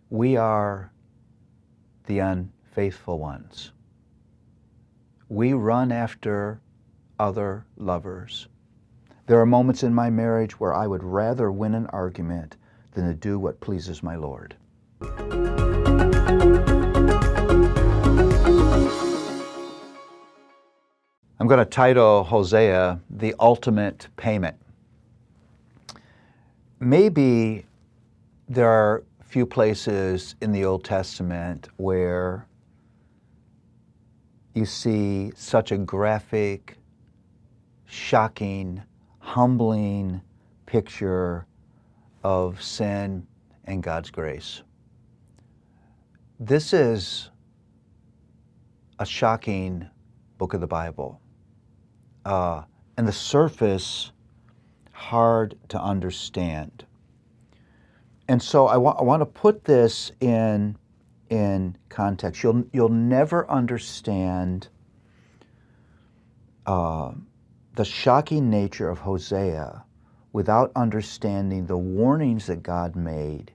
We are the unfaithful ones. We run after other lovers. There are moments in my marriage where I would rather win an argument than to do what pleases my Lord. I'm going to title Hosea, The Ultimate Payment. Maybe there are few places in the Old Testament where you see such a graphic, shocking, humbling picture of sin and God's grace. This is a shocking book of the Bible. And the surface, hard to understand. And so I want to put this in context. You'll never understand the shocking nature of Hosea without understanding the warnings that God made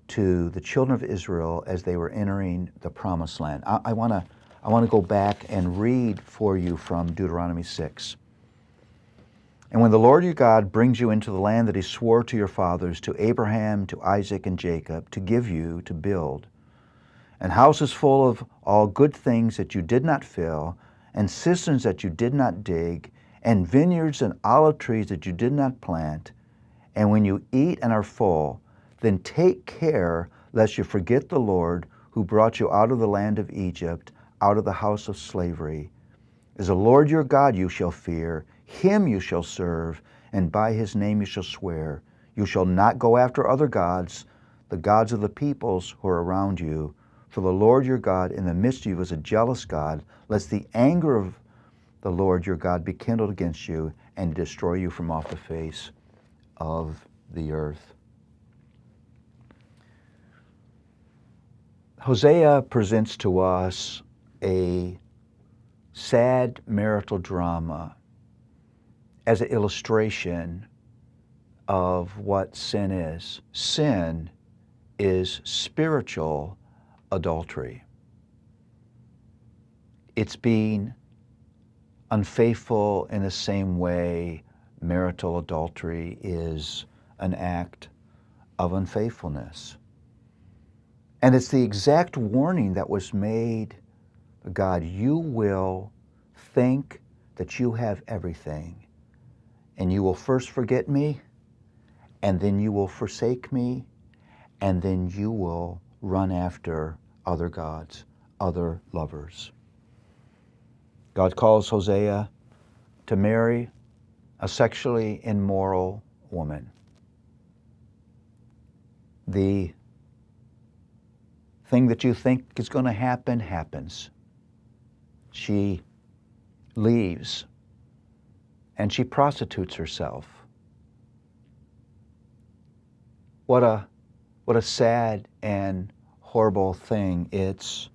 to the children of Israel as they were entering the Promised Land. I want to go back and read for you from Deuteronomy 6. And when the Lord your God brings you into the land that he swore to your fathers, to Abraham, to Isaac, and Jacob, to give you to build, and houses full of all good things that you did not fill, and cisterns that you did not dig, and vineyards and olive trees that you did not plant, and when you eat and are full, then take care lest you forget the Lord who brought you out of the land of Egypt, out of the house of slavery. As the Lord your God you shall fear, him you shall serve, and by his name you shall swear. You shall not go after other gods, the gods of the peoples who are around you. For the Lord your God in the midst of you is a jealous God, lest the anger of the Lord your God be kindled against you and destroy you from off the face of the earth. Hosea presents to us a sad marital drama as an illustration of what sin is. Sin is spiritual adultery. It's being unfaithful in the same way marital adultery is an act of unfaithfulness. And it's the exact warning that was made, God, you will think that you have everything, and you will first forget me, and then you will forsake me, and then you will run after other gods, other lovers. God calls Hosea to marry a sexually immoral woman. The thing that you think is going to happen happens. She leaves and she prostitutes herself. What a sad and horrible thing. It's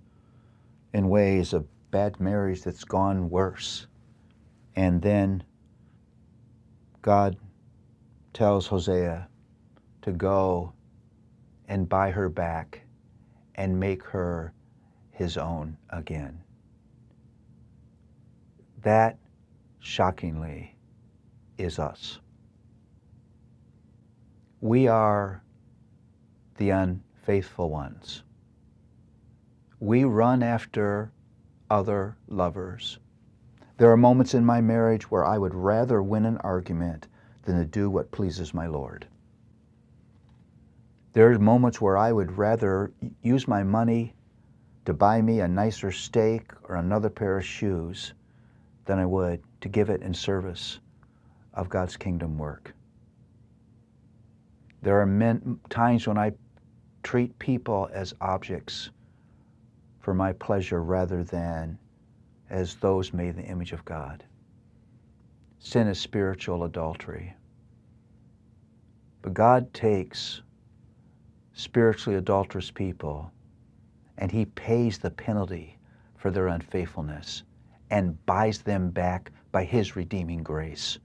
in ways a bad marriage that's gone worse. And then God tells Hosea to go and buy her back and make her his own again. That, shockingly, is us. We are the unfaithful ones. We run after other lovers. There are moments in my marriage where I would rather win an argument than to do what pleases my Lord. There are moments where I would rather use my money to buy me a nicer steak or another pair of shoes than I would to give it in service of God's kingdom work. There are times when I treat people as objects for my pleasure rather than as those made in the image of God. Sin is spiritual adultery. But God takes spiritually adulterous people and he pays the penalty for their unfaithfulness and buys them back by his redeeming grace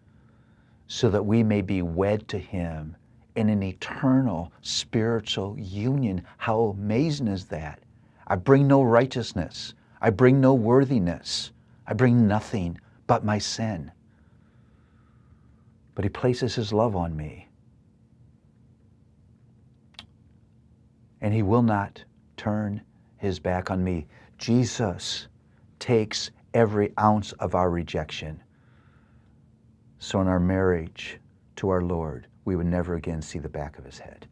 so that we may be wed to him in an eternal spiritual union. How amazing is that? I bring no righteousness. I bring no worthiness. I bring nothing but my sin. But he places his love on me. And he will not turn his back on me. Jesus takes every ounce of our rejection. So in our marriage to our Lord, we would never again see the back of his head.